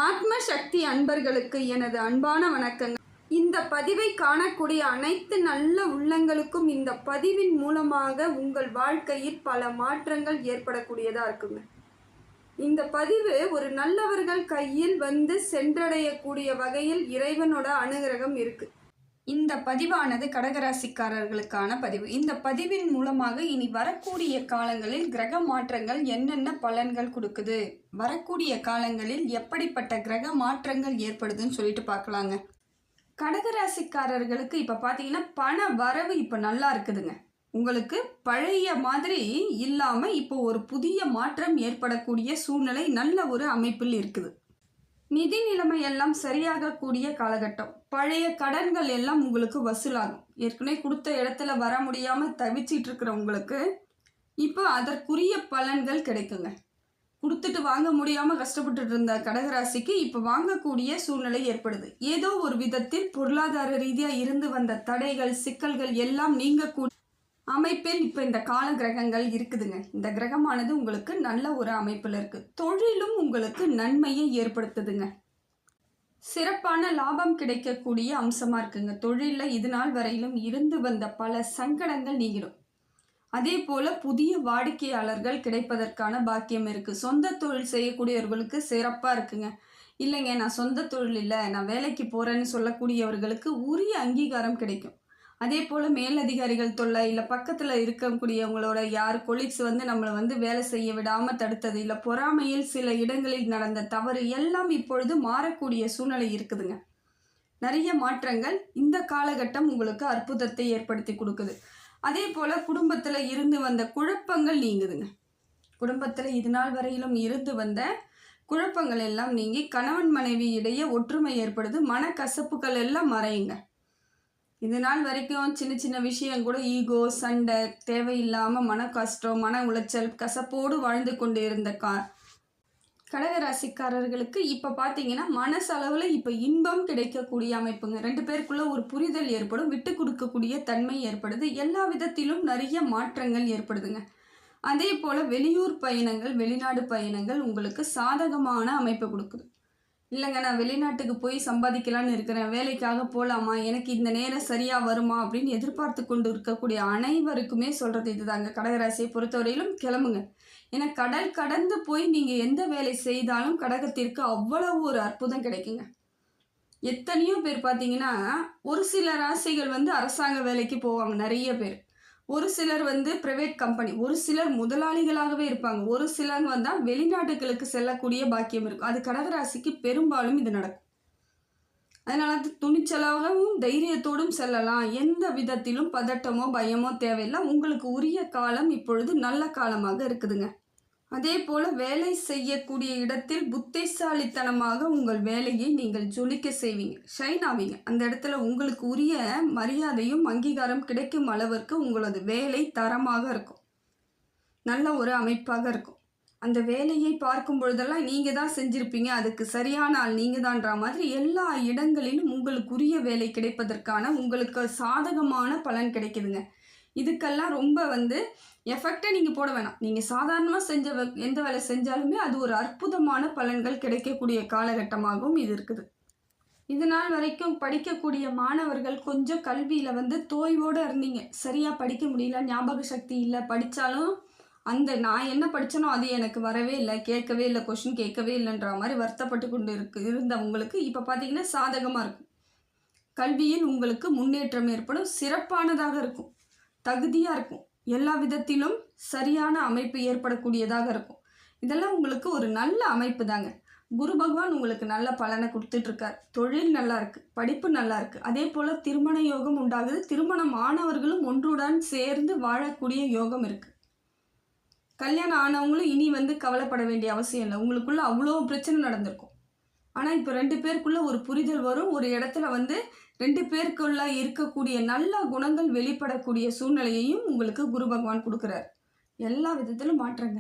ஆத்ம சக்தி அன்பர்களுக்கு எனது அன்பான வணக்கங்கள். இந்த பதிவை காணக்கூடிய அனைத்து நல்ல உள்ளங்களுக்கும் இந்த பதிவின் மூலமாக உங்கள் வாழ்க்கையில் பல மாற்றங்கள் ஏற்படக்கூடியதாக இருக்குங்க. இந்த பதிவு ஒரு நல்லவர்கள் கையில் வந்து சென்றடையக்கூடிய வகையில் இறைவனோட அனுகிரகம் இருக்கு. இந்த பதிவானது கடகராசிக்காரர்களுக்கான பதிவு. இந்த பதிவின் மூலமாக இனி வரக்கூடிய காலங்களில் கிரக மாற்றங்கள் என்னென்ன பலன்கள் கொடுக்குது, வரக்கூடிய காலங்களில் எப்படிப்பட்ட கிரக மாற்றங்கள் ஏற்படுதுன்னு சொல்லிட்டு பார்க்கலாங்க. கடகராசிக்காரர்களுக்கு இப்போ பார்த்தீங்கன்னா பண வரவு இப்போ நல்லா இருக்குதுங்க. உங்களுக்கு பழைய மாதிரி இல்லாமல் இப்போ ஒரு புதிய மாற்றம் ஏற்படக்கூடிய சூழ்நிலை நல்ல ஒரு அமைப்பில் இருக்குது. நிதி நிலைமை எல்லாம் சரியாகக்கூடிய காலகட்டம். பழைய கடன்கள் எல்லாம் உங்களுக்கு வசூலாகும். ஏற்கனவே கொடுத்த இடத்துல வர முடியாமல் தவிச்சிட்டு இருக்கிற உங்களுக்கு இப்போ அதற்குரிய பலன்கள் கிடைக்குங்க. கொடுத்துட்டு வாங்க முடியாமல் கஷ்டப்பட்டுட்டு இருந்த கடகராசிக்கு இப்போ வாங்கக்கூடிய சூழ்நிலை ஏற்படுது. ஏதோ ஒரு விதத்தில் பொருளாதார ரீதியாக இருந்து வந்த தடைகள் சிக்கல்கள் எல்லாம் நீங்கக்கூடிய அமைப்பில் இப்போ இந்த கால கிரகங்கள் இருக்குதுங்க. இந்த கிரகமானது உங்களுக்கு நல்ல ஒரு அமைப்பில் இருக்குது. தொழிலும் உங்களுக்கு நன்மையை ஏற்படுத்துதுங்க. சிறப்பான லாபம் கிடைக்கக்கூடிய அம்சமாக இருக்குங்க. தொழிலில் இது நாள் வரையிலும் இருந்து வந்த பல சங்கடங்கள் நீங்கிடும். அதே போல் புதிய வாடிக்கையாளர்கள் கிடைப்பதற்கான பாக்கியம் இருக்குது. சொந்த தொழில் செய்யக்கூடியவர்களுக்கு சிறப்பாக இருக்குங்க. இல்லைங்க நான் சொந்த தொழில் இல்லை நான் வேலைக்கு போகிறேன்னு சொல்லக்கூடியவர்களுக்கு உரிய அங்கீகாரம் கிடைக்கும். அதே போல் மேலதிகாரிகள் தொல்லை இல்லை பக்கத்தில் இருக்கக்கூடியவங்களோட யார் கொலீக்ஸ் வந்து நம்மளை வேலை செய்ய விடாமல் தடுத்தது இல்லை பொறாமையில் சில இடங்களில் நடந்த தவறு எல்லாம் இப்பொழுது மாறக்கூடிய சூழ்நிலை இருக்குதுங்க. நிறைய மாற்றங்கள் இந்த காலகட்டம் உங்களுக்கு அற்புதத்தை ஏற்படுத்தி கொடுக்குது. அதே போல் குடும்பத்தில் இருந்து வந்த குழப்பங்கள் நீங்குதுங்க. குடும்பத்தில் இது நாள் வரையிலும் இருந்து வந்த குழப்பங்கள் எல்லாம் நீங்கி கணவன் மனைவி இடையே ஒற்றுமை ஏற்படுது. மனக்கசப்புகள் எல்லாம் மறையுங்க. இது நாள் வரைக்கும் சின்ன சின்ன விஷயம் கூட ஈகோ சண்டை தேவையில்லாமல் மன கஷ்டம் மன உளைச்சல் கசப்போடு வாழ்ந்து கொண்டு இருந்த கடகராசிக்காரர்களுக்கு இப்போ பார்த்தீங்கன்னா மனசளவில் இப்போ இன்பம் கிடைக்கக்கூடிய அமைப்புங்க. ரெண்டு பேருக்குள்ள ஒரு புரிதல் ஏற்படும். விட்டு கொடுக்கக்கூடிய தன்மை ஏற்படுது. எல்லா விதத்திலும் நிறைய மாற்றங்கள் ஏற்படுதுங்க. அதே போல் வெளியூர் பயணங்கள் வெளிநாடு பயணங்கள் உங்களுக்கு சாதகமான அமைப்பை கொடுக்குது. இல்லைங்க நான் வெளிநாட்டுக்கு போய் சம்பாதிக்கலான்னு இருக்கிறேன், வேலைக்காக போகலாமா, எனக்கு இந்த நேரம் சரியாக வருமா அப்படின்னு எதிர்பார்த்து கொண்டு இருக்கக்கூடிய அனைவருக்குமே சொல்கிறது இதுதாங்க. கடகராசியை பொறுத்தவரையிலும் கிளம்புங்க. ஏன்னா கடல் கடந்து போய் நீங்கள் எந்த வேலை செய்தாலும் கடகத்திற்கு அவ்வளவு ஒரு அற்புதம் கிடைக்குங்க. எத்தனையோ பேர் பார்த்தீங்கன்னா ஒரு சில ராசிகள் அரசாங்க வேலைக்கு போவாங்க நிறைய பேர். ஒரு சிலர் பிரைவேட் கம்பெனி, ஒரு சிலர் முதலாளிகளாகவே இருப்பாங்க. ஒரு சிலர் வந்தால் வெளிநாட்டுகளுக்கு செல்லக்கூடிய பாக்கியம் இருக்கும். அது கடகராசிக்கு பெரும்பாலும் இது நடக்கும். அதனால துணிச்சலாகவும் தைரியத்தோடும் செல்லலாம். எந்த விதத்திலும் பதட்டமோ பயமோ தேவையில்லை. உங்களுக்கு உரிய காலம் இப்பொழுது நல்ல காலமாக இருக்குதுங்க. அதே போல் வேலை செய்யக்கூடிய இடத்தில் புத்திசாலித்தனமாக உங்கள் வேலையை நீங்கள் ஜொலிக்க செய்வீங்க, ஷைன் ஆவீங்க. அந்த இடத்துல உங்களுக்கு உரிய மரியாதையும் அங்கீகாரம் கிடைக்கும் அளவிற்கு உங்களது வேலை தரமாக இருக்கும். நல்ல ஒரு அமைப்பாக இருக்கும். அந்த வேலையை பார்க்கும் பொழுதெல்லாம் நீங்கள் தான் செஞ்சுருப்பீங்க, அதுக்கு சரியான ஆள் நீங்கள் தான்ற மாதிரி எல்லா இடங்களிலும் உங்களுக்கு உரிய வேலை கிடைப்பதற்கான உங்களுக்கு சாதகமான பலன் கிடைக்குதுங்க. இதுக்கெல்லாம் ரொம்ப எஃபெக்டை நீங்கள் போட வேணாம். நீங்கள் சாதாரணமாக எந்த வேலை செஞ்சாலுமே அது ஒரு அற்புதமான பலன்கள் கிடைக்கக்கூடிய காலகட்டமாகவும் இது இருக்குது. இது நாள் வரைக்கும் படிக்கக்கூடிய மாணவர்கள் கொஞ்சம் கல்வியில் தோய்வோடு இருந்தீங்க. சரியாக படிக்க முடியல, ஞாபக சக்தி இல்லை, படித்தாலும் நான் என்ன படித்தனோ அது எனக்கு வரவே இல்லை, கேட்கவே இல்லை, கொஷின் கேட்கவே இல்லைன்ற மாதிரி வருத்தப்பட்டு கொண்டு இருந்தவங்களுக்கு இப்போ பார்த்தீங்கன்னா சாதகமாக இருக்கும். கல்வியில் உங்களுக்கு முன்னேற்றம் ஏற்படும். சிறப்பானதாக இருக்கும். தகுதியாக இருக்கும். எல்லா விதத்திலும் சரியான அமைப்பு ஏற்படக்கூடியதாக இருக்கும். இதெல்லாம் உங்களுக்கு ஒரு நல்ல அமைப்பு தாங்க. குரு பகவான் உங்களுக்கு நல்ல பலனை கொடுத்துட்ருக்கார். தொழில் நல்லா இருக்குது, படிப்பு நல்லா இருக்குது. அதே போல் திருமண யோகம் உண்டாகுது. திருமணம் ஆனவர்களும் ஒன்றுடன் சேர்ந்து வாழக்கூடிய யோகம் இருக்குது. கல்யாணம் ஆனவங்களும் இனி கவலைப்பட வேண்டிய அவசியம் இல்லை. உங்களுக்குள்ள அவ்வளோ பிரச்சனை நடந்திருக்கும். ஆனால் இப்போ ரெண்டு பேருக்குள்ள ஒரு புரிதல் வரும். ஒரு இடத்துல ரெண்டு பேருக்குள்ள இருக்கக்கூடிய நல்ல குணங்கள் வெளிப்படக்கூடிய சூழ்நிலையையும் உங்களுக்கு குரு பகவான் கொடுக்குறார். எல்லா விதத்திலும் மாற்றங்க.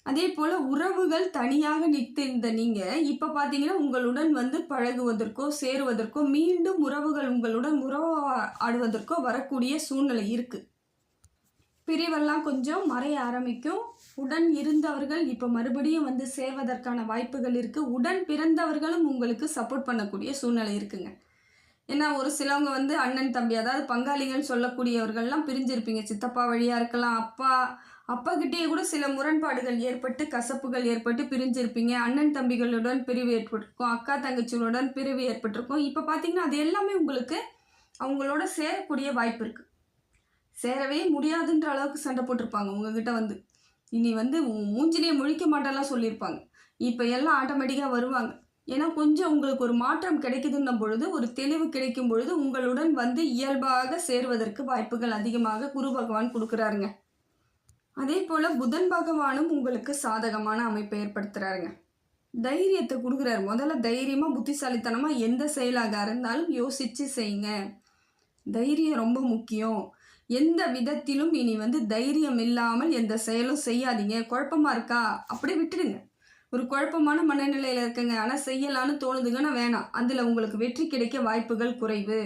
அதே போல் உறவுகள் தனியாக நிற்கின்ற நீங்கள் இப்போ பார்த்தீங்கன்னா உங்களுடன் பழகுவதற்கோ சேருவதற்கோ மீண்டும் உறவுகள் உங்களுடன் உறவாடுவதற்கோ வரக்கூடிய சூழ்நிலை இருக்குது. பிரிவெல்லாம் கொஞ்சம் மறைய ஆரம்பிக்கும். உடன் இருந்தவர்கள் இப்போ மறுபடியும் வந்து சேர்வதற்கான வாய்ப்புகள் இருக்குது. உடன் பிறந்தவர்களும் உங்களுக்கு சப்போர்ட் பண்ணக்கூடிய சூழ்நிலை இருக்குங்க. ஏன்னா ஒரு சிலவங்க வந்து அண்ணன் தம்பி, அதாவது பங்காளிகள் சொல்லக்கூடியவர்கள்லாம் பிரிஞ்சிருப்பீங்க. சித்தப்பா வழியாக இருக்கலாம், அப்பாக்கிட்டேயே கூட சில முரண்பாடுகள் ஏற்பட்டு கசப்புகள் ஏற்பட்டு பிரிஞ்சிருப்பீங்க. அண்ணன் தம்பிகளுடன் பிரிவு ஏற்பட்டிருக்கும், அக்கா தங்கச்சிகளுடன் பிரிவு ஏற்பட்டிருக்கும். இப்போ பார்த்தீங்கன்னா அது எல்லாமே உங்களுக்கு அவங்களோட சேரக்கூடிய வாய்ப்பு இருக்குது. சேரவே முடியாதுன்ற அளவுக்கு சண்டை போட்டிருப்பாங்க உங்ககிட்ட வந்து. இனி வந்து மூஞ்சிலேயே முழிக்க மாட்டேலாம் சொல்லியிருப்பாங்க. இப்போ எல்லாம் ஆட்டோமேட்டிக்காக வருவாங்க. ஏன்னா கொஞ்சம் உங்களுக்கு ஒரு மாற்றம் கிடைக்குதுன்னும் பொழுது, ஒரு தெளிவு கிடைக்கும் பொழுது உங்களுடன் வந்து இயல்பாக சேர்வதற்கு வாய்ப்புகள் அதிகமாக குரு பகவான் கொடுக்குறாருங்க. அதே போல் புதன் பகவானும் உங்களுக்கு சாதகமான அமைப்பை ஏற்படுத்துகிறாருங்க. தைரியத்தை கொடுக்குறாரு. முதல்ல தைரியமாக புத்திசாலித்தனமாக எந்த செயலாக இருந்தாலும் யோசித்து செய்யுங்க. தைரியம் ரொம்ப முக்கியம். எந்த விதத்திலும் இனி வந்து தைரியம் இல்லாமல் எந்த செயலும் செய்யாதீங்க. குழப்பமாக இருக்கா அப்படி விட்டுடுங்க. ஒரு குழப்பமான மனநிலையில் இருக்குங்க, ஆனால் செய்யலான்னு தோணுதுங்கன்னா வேணாம். அதில் உங்களுக்கு வெற்றி கிடைக்க வாய்ப்புகள் குறைவு.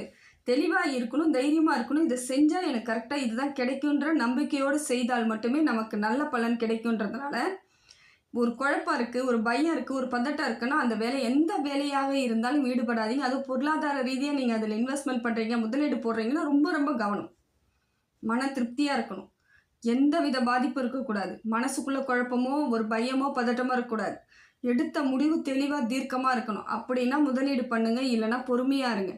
தெளிவாக இருக்கணும், தைரியமாக இருக்கணும். இதை செஞ்சால் எனக்கு கரெக்டாக இதுதான் கிடைக்குன்ற நம்பிக்கையோடு செய்தால் மட்டுமே நமக்கு நல்ல பலன் கிடைக்குன்றதுனால ஒரு குழப்பம் இருக்குது, ஒரு பயம் இருக்குது, ஒரு பதட்டம் இருக்குன்னா அந்த வேலை எந்த வேலையாக இருந்தாலும் ஈடுபடாதீங்க. அதுவும் பொருளாதார ரீதியாக நீங்கள் அதில் இன்வெஸ்ட்மெண்ட் பண்ணுறீங்க, முதலீடு போடுறீங்கன்னா ரொம்ப ரொம்ப கவனம். மன திருப்தியாக இருக்கணும். எந்த வித பாதிப்பு இருக்கக்கூடாது. மனசுக்குள்ளே குழப்பமோ ஒரு பயமோ பதட்டமோ இருக்கக்கூடாது. எடுத்த முடிவு தெளிவாக தீர்க்கமாக இருக்கணும். அப்படின்னா முதலீடு பண்ணுங்க, இல்லைன்னா பொறுமையாக இருங்க.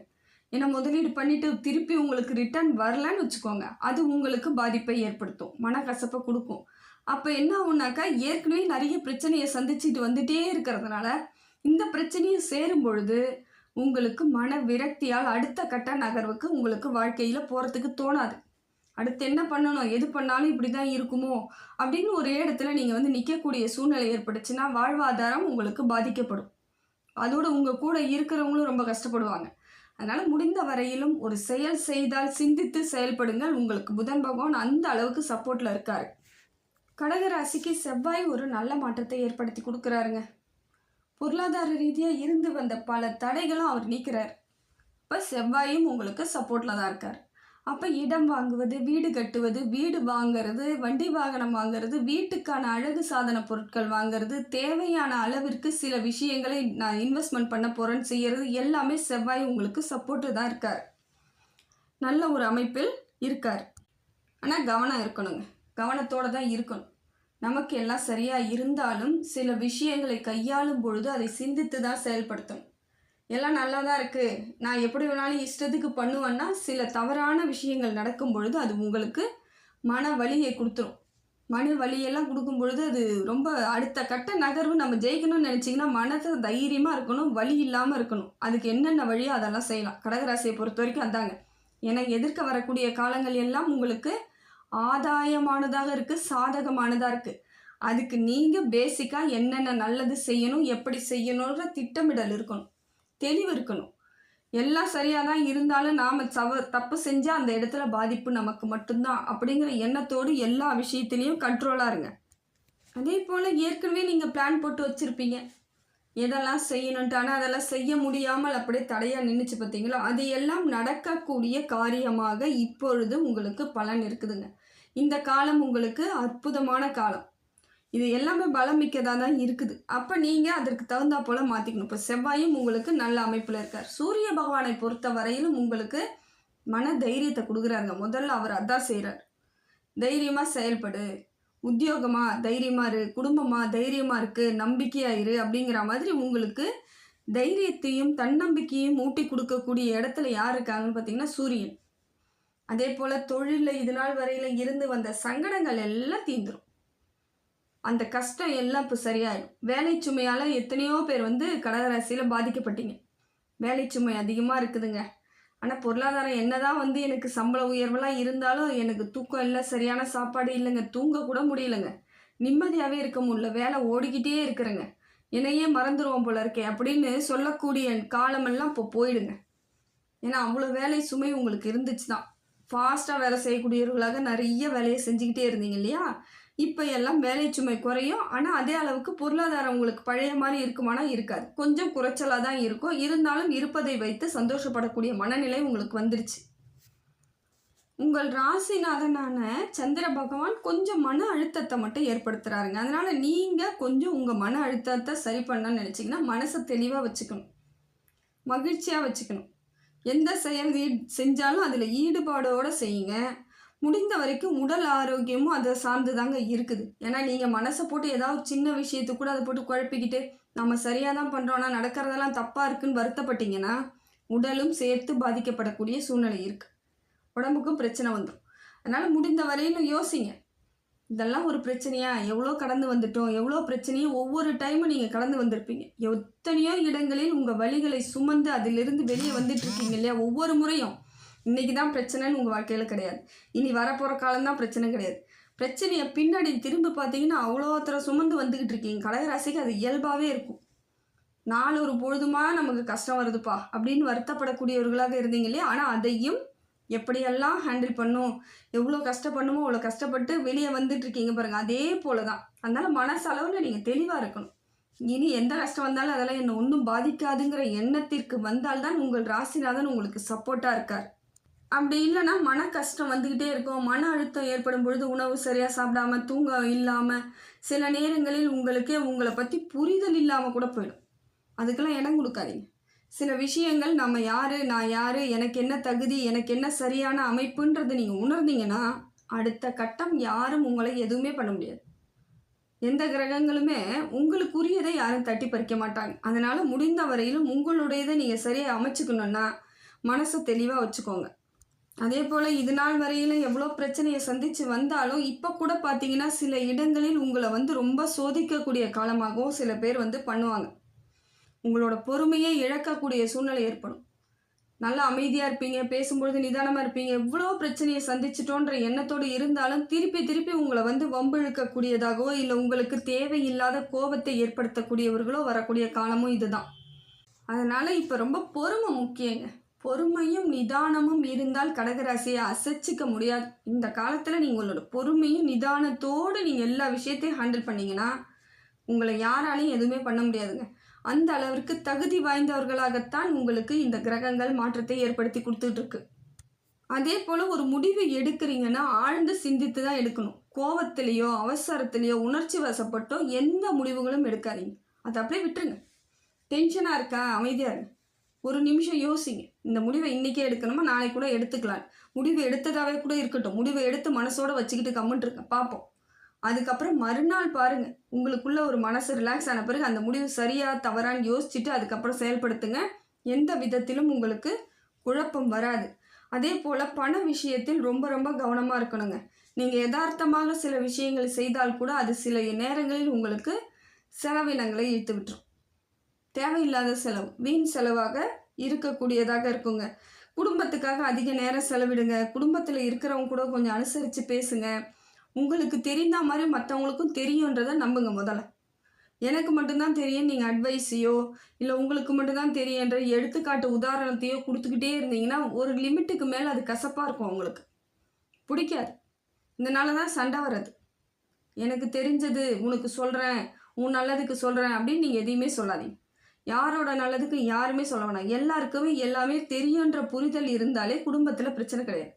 ஏன்னா முதலீடு பண்ணிவிட்டு திருப்பி உங்களுக்கு ரிட்டர்ன் வரலன்னு வச்சுக்கோங்க, அது உங்களுக்கு பாதிப்பை ஏற்படுத்தும், மனக்கசப்பை கொடுக்கும். அப்போ என்ன ஆகுனாக்கா, ஏற்கனவே நிறைய பிரச்சனையை சந்திச்சுட்டு வந்துட்டே இருக்கிறதுனால இந்த பிரச்சனையை சேரும் பொழுது உங்களுக்கு மன விரக்தியால் அடுத்த கட்ட நகர்வுக்கு உங்களுக்கு வாழ்க்கையில் போகிறதுக்கு தோணாது. அடுத்து என்ன பண்ணணும், எது பண்ணாலும் இப்படி தான் இருக்குமோ அப்படின்னு ஒரே இடத்துல நீங்கள் வந்து நிற்கக்கூடிய சூழ்நிலை ஏற்பட்டுச்சுன்னா வாழ்வாதாரம் உங்களுக்கு பாதிக்கப்படும். அதோடு உங்கள் கூட இருக்கிறவங்களும் ரொம்ப கஷ்டப்படுவாங்க. அதனால் முடிந்த வரையிலும் ஒரு செயல் செய்தால் சிந்தித்து செயல்படுங்கள். உங்களுக்கு புதன் பகவான் அந்த அளவுக்கு சப்போர்ட்டில் இருக்கார். கடகராசிக்கு செவ்வாய் ஒரு நல்ல மாற்றத்தை ஏற்படுத்தி கொடுக்குறாருங்க. பொருளாதார ரீதியாக இருந்து வந்த பல தடைகளும் அவர் நீக்கிறார். இப்போ செவ்வாயும் உங்களுக்கு சப்போர்ட்டில் தான் இருக்கார். அப்போ இடம் வாங்குவது, வீடு கட்டுவது, வீடு வாங்கிறது, வண்டி வாகனம் வாங்கிறது, வீட்டுக்கான அழகு சாதன பொருட்கள் வாங்கிறது, தேவையான அளவிற்கு சில விஷயங்களை நான் இன்வெஸ்ட்மெண்ட் பண்ண போகிறேன்னு செய்கிறது எல்லாமே செவ்வாய் உங்களுக்கு சப்போர்ட்டு தான் இருக்கார். நல்ல ஒரு அமைப்பில் இருக்கார். ஆனால் கவனம் இருக்கணுங்க. கவனத்தோடு தான் இருக்கணும். நமக்கு எல்லாம் சரியாக இருந்தாலும் சில விஷயங்களை கையாளும் பொழுது அதை சிந்தித்து தான் செயல்படுத்தணும். எல்லாம் நல்லா தான் இருக்குது, நான் எப்படி வேணாலும் இஷ்டத்துக்கு பண்ணுவேன்னா சில தவறான விஷயங்கள் நடக்கும் பொழுது அது உங்களுக்கு மன வலியை கொடுத்துரும். மன வலியெல்லாம் கொடுக்கும் பொழுது அது ரொம்ப அடுத்த கட்ட நகர்வு நம்ம ஜெயிக்கணும்னு நினச்சிங்கன்னா மனதை தைரியமாக இருக்கணும், வலி இல்லாமல் இருக்கணும். அதுக்கு என்னென்ன வழியோ அதெல்லாம் செய்யலாம். கடகராசியை பொறுத்த வரைக்கும் அதாங்க. ஏன்னா எதிர்க்க வரக்கூடிய காலங்கள் எல்லாம் உங்களுக்கு ஆதாயமானதாக இருக்குது, சாதகமானதாக இருக்குது. அதுக்கு நீங்கள் பேசிக்காக என்னென்ன நல்லது செய்யணும், எப்படி செய்யணுன்ற திட்டமிடல் இருக்கணும், தெளிவு இருக்கணும். எல்லாம் சரியாக தான் இருந்தாலும் நாம் தப்பு செஞ்சால் அந்த இடத்துல பாதிப்பு நமக்கு மட்டும்தான் அப்படிங்கிற எண்ணத்தோடு எல்லா விஷயத்துலேயும் கண்ட்ரோலாக இருங்க. அதே போல் ஏற்கனவே நீங்கள் பிளான் போட்டு வச்சுருப்பீங்க எதெல்லாம் செய்யணுன்ட்டு, ஆனால் அதெல்லாம் செய்ய முடியாமல் அப்படியே தடையாக நின்றுச்சு பார்த்தீங்களா, அது எல்லாம் நடக்கக்கூடிய காரியமாக இப்பொழுது உங்களுக்கு பலன் இருக்குதுங்க. இந்த காலம் உங்களுக்கு அற்புதமான காலம். இது எல்லாமே பலமிக்கதாக தான் இருக்குது. அப்போ நீங்கள் அதற்கு தகுந்தா போல் மாற்றிக்கணும். இப்போ செவ்வாயும் உங்களுக்கு நல்ல அமைப்பில் இருக்கார். சூரிய பகவானை பொறுத்த வரையிலும் உங்களுக்கு மன தைரியத்தை கொடுக்குறாருங்க. முதல்ல அவர் அதான் செய்கிறார். தைரியமாக செயல்படு, உத்தியோகமாக தைரியமாக இரு, குடும்பமாக தைரியமாக இருக்குது, நம்பிக்கையாக இரு அப்படிங்கிற மாதிரி உங்களுக்கு தைரியத்தையும் தன்னம்பிக்கையும் ஊட்டி கொடுக்கக்கூடிய இடத்துல யார் இருக்காங்கன்னு பார்த்தீங்கன்னா சூரியன். அதே போல் தொழிலில் இது நாள் வரையில் இருந்து வந்த சங்கடங்கள் எல்லாம் தீந்துடும். அந்த கஷ்டம் எல்லாம் இப்போ சரியாயிடும். வேலை சுமையால் எத்தனையோ பேர் வந்து கடகராசியில் பாதிக்கப்பட்டீங்க. வேலை சுமை அதிகமாக இருக்குதுங்க. ஆனால் பொருளாதாரம் என்னதான் வந்து எனக்கு சம்பள உயர்வெல்லாம் இருந்தாலும் எனக்கு தூக்கம் இல்லை, சரியான சாப்பாடு இல்லைங்க, தூங்க கூட முடியலைங்க, நிம்மதியாகவே இருக்க முடியல, வேலை ஓடிக்கிட்டே இருக்கிறேங்க, என்னையே மறந்துடுவோம் போல இருக்கே அப்படின்னு சொல்லக்கூடிய காலமெல்லாம் இப்போ போயிடுங்க. ஏன்னா அவ்வளோ வேலை சுமை உங்களுக்கு இருந்துச்சு தான். ஃபாஸ்ட்டாக வேலை செய்யக்கூடியவர்களாக நிறைய வேலையை செஞ்சுக்கிட்டே இருந்தீங்க இல்லையா. இப்போ எல்லாம் வேலை சுமை குறையும். ஆனால் அதே அளவுக்கு பொருளாதாரம் உங்களுக்கு பழைய மாதிரி இருக்குமானா இருக்காது, கொஞ்சம் குறைச்சலாக தான் இருக்கும். இருந்தாலும் இருப்பதை வைத்து சந்தோஷப்படக்கூடிய மனநிலை உங்களுக்கு வந்துருச்சு. உங்கள் ராசிநாதனான சந்திர பகவான் கொஞ்சம் மன அழுத்தத்தை மட்டும் ஏற்படுத்துகிறாருங்க. அதனால் நீங்கள் கொஞ்சம் உங்கள் மன அழுத்தத்தை சரி பண்ணணும்னு நினச்சிங்கன்னா மனசை தெளிவாக வச்சுக்கணும், மகிழ்ச்சியாக வச்சுக்கணும். எந்த செயல் செஞ்சாலும் அதில் ஈடுபாடோடு செய்யுங்க. முடிந்த வரைக்கும் உடல் ஆரோக்கியமும் அதை சார்ந்து தாங்க இருக்குது. ஏன்னா நீங்கள் மனசை போட்டு ஏதாவது சின்ன விஷயத்துக்கு கூட அதை போட்டு குழப்பிக்கிட்டு நம்ம சரியாக தான் பண்ணுறோன்னா நடக்கிறதெல்லாம் தப்பாக இருக்குன்னு வருத்தப்பட்டீங்கன்னா உடலும் சேர்த்து பாதிக்கப்படக்கூடிய சூழ்நிலை இருக்குது. உடம்புக்கும் பிரச்சனை வந்துடும். அதனால் முடிந்த வரையிலும் யோசிங்க, இதெல்லாம் ஒரு பிரச்சனையா, எவ்வளோ கடந்து வந்துட்டோம், எவ்வளோ பிரச்சனையும் ஒவ்வொரு டைமும் நீங்கள் கடந்து வந்திருப்பீங்க. எத்தனையோ இடங்களில் உங்கள் வலிகளை சுமந்து அதிலிருந்து வெளியே வந்துட்டுருக்கீங்க இல்லையா? ஒவ்வொரு முறையும் இன்றைக்கி தான் பிரச்சனைன்னு உங்கள் வாழ்க்கையில் கிடையாது, இனி வரப்போகிற காலம்தான் பிரச்சனை கிடையாது. பிரச்சனையை பின்னாடி திரும்ப பார்த்தீங்கன்னா அவ்வளோத்தர சுமந்து வந்துக்கிட்டு இருக்கீங்க. கடகராசிக்கு அது இயல்பாகவே இருக்கும். நாலு ஒரு பொழுதுமா நமக்கு கஷ்டம் வருதுப்பா அப்படின்னு வருத்தப்படக்கூடியவர்களாக இருந்தீங்க இல்லையா? ஆனால் அதையும் எப்படியெல்லாம் ஹேண்டில் பண்ணும், எவ்வளோ கஷ்டப்படணுமோ அவ்வளோ கஷ்டப்பட்டு வெளியே வந்துட்டுருக்கீங்க பாருங்கள். அதே போல தான். அதனால் மனசளவில் நீங்கள் தெளிவாக இருக்கணும். இனி எந்த கஷ்டம் வந்தாலும் அதெல்லாம் என்னை ஒன்றும் பாதிக்காதுங்கிற எண்ணத்திற்கு வந்தால்தான் உங்கள் ராசிநாதன் உங்களுக்கு சப்போர்ட்டாக இருக்கார். அப்படி இல்லைன்னா மன கஷ்டம் வந்துக்கிட்டே இருக்கும். மன அழுத்தம் ஏற்படும் பொழுது உணவு சரியாக சாப்பிடாம, தூங்க இல்லாமல், சில நேரங்களில் உங்களுக்கே உங்களை பற்றி புரிதல் இல்லாமல் கூட போயிடும். அதுக்கெல்லாம் இடம் கொடுக்காதீங்க. சில விஷயங்கள் நம்ம யார், நான் யார், எனக்கு என்ன தகுதி, எனக்கு என்ன சரியான அமைப்புன்றது நீங்கள் உணர்ந்தீங்கன்னா அடுத்த கட்டம் யாரும் உங்களை எதுவுமே பண்ண முடியாது. எந்த கிரகங்களுமே உங்களுக்குரியதை யாரும் தட்டி பறிக்க மாட்டாங்க. அதனால் முடிந்த வரையிலும் உங்களுடையதை நீங்கள் சரியாக அமைச்சுக்கணுன்னா மனசை தெளிவாக வச்சுக்கோங்க. அதே போல் இது நாள் வரையிலும் எவ்வளோ பிரச்சனையை சந்தித்து வந்தாலும் இப்போ கூட பார்த்தீங்கன்னா சில இடங்களில் உங்களை ரொம்ப சோதிக்கக்கூடிய காலமாகவும் சில பேர் பண்ணுவாங்க. உங்களோட பொறுமையை இழக்கக்கூடிய சூழ்நிலை ஏற்படும். நல்லா அமைதியாக இருப்பீங்க, பேசும்பொழுது நிதானமாக இருப்பீங்க. எவ்வளோ பிரச்சனையை சந்திச்சிட்டோன்ற எண்ணத்தோடு இருந்தாலும் திருப்பி திருப்பி உங்களை வம்பிழுக்கக்கூடியதாகவோ இல்லை உங்களுக்கு தேவையில்லாத கோபத்தை ஏற்படுத்தக்கூடியவர்களோ வரக்கூடிய காலமும் இதுதான். அதனால் இப்போ ரொம்ப பொறுமை முக்கியங்க. பொறுமையும் நிதானமும் இருந்தால் கடகராசியை அசைச்சிக்க முடியாது. இந்த காலத்தில் நீங்கள் உங்களோட பொறுமையும் நிதானத்தோடு நீங்கள் எல்லா விஷயத்தையும் ஹேண்டில் பண்ணிங்கன்னா உங்களை யாராலையும் எதுவுமே பண்ண முடியாதுங்க. அந்த அளவிற்கு தகுதி வாய்ந்தவர்களாகத்தான் உங்களுக்கு இந்த கிரகங்கள் மாற்றத்தை ஏற்படுத்தி கொடுத்துட்ருக்கு. அதே போல் ஒரு முடிவு எடுக்கிறீங்கன்னா ஆழ்ந்து சிந்தித்து தான் எடுக்கணும். கோபத்திலேயோ அவசரத்திலேயோ உணர்ச்சி வசப்பட்டோ எந்த முடிவுகளும் எடுக்காதீங்க. அதை அப்படியே விட்டுருங்க. டென்ஷனாக இருக்கா, அமைதியாக இருங்க. ஒரு நிமிஷம் யோசிங்க. இந்த முடிவை இன்றைக்கே எடுக்கணுமா, நாளைக்கு கூட எடுத்துக்கலாம். முடிவு எடுத்ததாகவே கூட இருக்கட்டும். முடிவை எடுத்து மனசோடு வச்சுக்கிட்டு கம்முன்ட்டு இருக்க பார்ப்போம். அதுக்கப்புறம் மறுநாள் பாருங்கள், உங்களுக்குள்ள ஒரு மனசு ரிலாக்ஸ் ஆன பிறகு அந்த முடிவு சரியாக தவறான்னு யோசிச்சுட்டு அதுக்கப்புறம் செயல்படுத்துங்க. எந்த விதத்திலும் உங்களுக்கு குழப்பம் வராது. அதே போல் பண விஷயத்தில் ரொம்ப ரொம்ப கவனமாக இருக்கணுங்க. நீங்கள் யதார்த்தமாக சில விஷயங்கள் செய்தால் கூட அது சில நேரங்களில் உங்களுக்கு செலவினங்களை இழுத்து விட்டுரும். தேவையில்லாத செலவு, வீண் செலவாக இருக்கக்கூடியதாக இருக்குங்க. குடும்பத்துக்காக அதிக நேரம் செலவிடுங்க. குடும்பத்தில் இருக்கிறவங்க கூட கொஞ்சம் அனுசரித்து பேசுங்க. உங்களுக்கு தெரிந்த மாதிரி மற்றவங்களுக்கும் தெரியுன்றதை நம்புங்க. முதல்ல எனக்கு மட்டும்தான் தெரியும் நீங்கள் அட்வைஸையோ இல்லை உங்களுக்கு மட்டும்தான் தெரியுன்ற எடுத்துக்காட்டு உதாரணத்தையோ கொடுத்துக்கிட்டே இருந்தீங்கன்னா ஒரு லிமிட்டுக்கு மேலே அது கசப்பாக இருக்கும், உங்களுக்கு பிடிக்காது. இதனால தான் சண்டை வர்றது. எனக்கு தெரிஞ்சது உனக்கு சொல்கிறேன், உன் நல்லதுக்கு சொல்கிறேன் அப்படின்னு நீங்கள் எதையுமே சொல்லாதீங்க. யாரோட நல்லதுக்கு யாருமே சொல்ல வேணாம். எல்லாருக்குமே எல்லாமே தெரியுன்ற புரிதல் இருந்தாலே குடும்பத்தில் பிரச்சனை கிடையாது.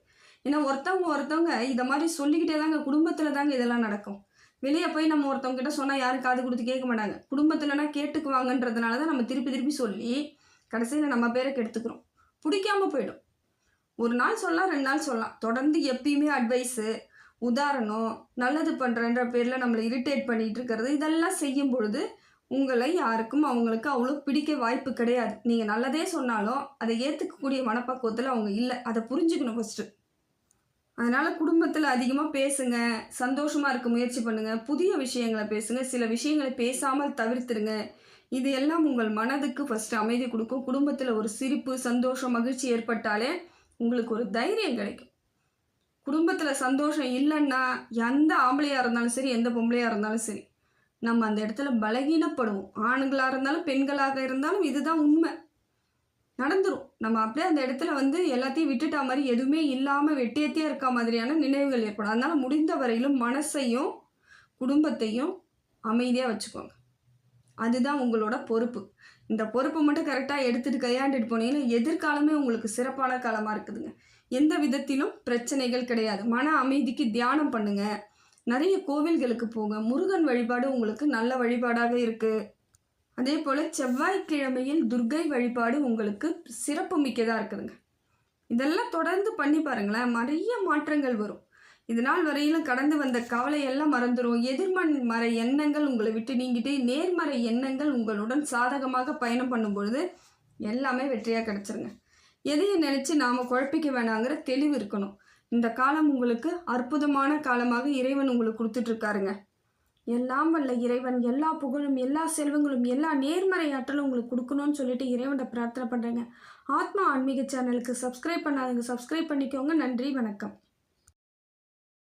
ஏன்னா ஒருத்தவங்க இதை மாதிரி சொல்லிக்கிட்டே தாங்க குடும்பத்தில் தாங்க இதெல்லாம் நடக்கும். வெளியே போய் நம்ம ஒருத்தவங்க கிட்ட சொன்னால் யாரும் காது கொடுத்து கேட்க மாட்டாங்க. குடும்பத்தில்னா கேட்டுக்குவாங்கன்றதுனால தான் நம்ம திருப்பி திருப்பி சொல்லி கடைசியில் நம்ம பேரை கெடுத்துக்கிறோம். பிடிக்காம போயிடும். ஒரு நாள் சொல்லலாம், 2 நாள் சொல்லலாம். தொடர்ந்து எப்பயுமே அட்வைஸு, உதாரணம், நல்லது பண்ணுறன்ற பேரில் நம்மளை இரிட்டேட் பண்ணிகிட்டு இருக்கிறது இதெல்லாம் செய்யும் பொழுது உங்களை யாருக்கும் அவங்களுக்கு அவ்வளோ பிடிக்க வாய்ப்பு கிடையாது. நீங்கள் நல்லதே சொன்னாலும் அதை ஏற்றுக்கக்கூடிய மனப்பக்குவத்தில் அவங்க இல்லை. அதை புரிஞ்சுக்கணும் ஃபஸ்ட்டு. அதனால் குடும்பத்தில் அதிகமாக பேசுங்க, சந்தோஷமாக இருக்க முயற்சி பண்ணுங்கள், புதிய விஷயங்களை பேசுங்க, சில விஷயங்களை பேசாமல் தவிர்த்துருங்க. இது எல்லாம் உங்கள் மனதுக்கு ஃபஸ்ட்டு அமைதி கொடுக்கும். குடும்பத்தில் ஒரு சிரிப்பு, சந்தோஷம், மகிழ்ச்சி ஏற்பட்டாலே உங்களுக்கு ஒரு தைரியம் கிடைக்கும். குடும்பத்தில் சந்தோஷம் இல்லைன்னா எந்த ஆம்பளையாக இருந்தாலும் சரி, எந்த பொம்பளையாக இருந்தாலும் சரி, நம்ம அந்த இடத்துல பலகீனப்படுவோம். ஆண்களாக இருந்தாலும் பெண்களாக இருந்தாலும் இதுதான் உண்மை. நடந்துடும். நம்ம அப்படியே அந்த இடத்துல எல்லாத்தையும் விட்டுட்டா மாதிரி எதுவுமே இல்லாமல் வெட்டியத்தையாக இருக்க மாதிரியான நினைவுகள் ஏற்படும். அதனால் முடிந்த வரையிலும் மனசையும் குடும்பத்தையும் அமைதியாக வச்சுக்கோங்க. அதுதான் உங்களோட பொறுப்பு. இந்த பொறுப்பை மட்டும் கரெக்டாக எடுத்துகிட்டு கையாண்டுட்டு போனீங்கன்னா எதிர்காலமே உங்களுக்கு சிறப்பான காலமாக இருக்குதுங்க. எந்த விதத்திலும் பிரச்சனைகள் கிடையாது. மன அமைதிக்கு தியானம் பண்ணுங்க, நிறைய கோவில்களுக்கு போங்க, முருகன் வழிபாடு உங்களுக்கு நல்ல வழிபாடாக இருக்குது. அதே போல் செவ்வாய்க்கிழமையில் துர்க்கை வழிபாடு உங்களுக்கு சிறப்பு மிக்கதாக இருக்குதுங்க. இதெல்லாம் தொடர்ந்து பண்ணி பாருங்களேன், நிறைய மாற்றங்கள் வரும். இதனால் வரையிலும் கடந்து வந்த கவலையெல்லாம் மறந்துடும். எதிர்மறை எண்ணங்கள் உங்களை விட்டு நீங்கிட்டு நேர்மறை எண்ணங்கள் உங்களுடன் சாதகமாக பயணம் பண்ணும் பொழுது எல்லாமே வெற்றியாக கிடச்சிருங்க. எதையும் நினச்சி நாம் குழப்பிக்க வேணாங்கிற தெளிவு இருக்கணும். இந்த காலம் உங்களுக்கு அற்புதமான காலமாக இறைவன் உங்களுக்கு கொடுத்துட்ருக்காருங்க. எல்லாம் வல்ல இறைவன் எல்லா புகழும், எல்லா செல்வங்களும், எல்லா நேர்மறை ஆற்றலும் உங்களுக்கு கொடுக்கணும்னு சொல்லிட்டு இறைவன்கிட்ட பிரார்த்தனை பண்ணுறேங்க. ஆத்மா ஆன்மீக சேனலுக்கு சப்ஸ்கிரைப் பண்ணாதவங்க சப்ஸ்கிரைப் பண்ணிக்கோங்க. நன்றி, வணக்கம்.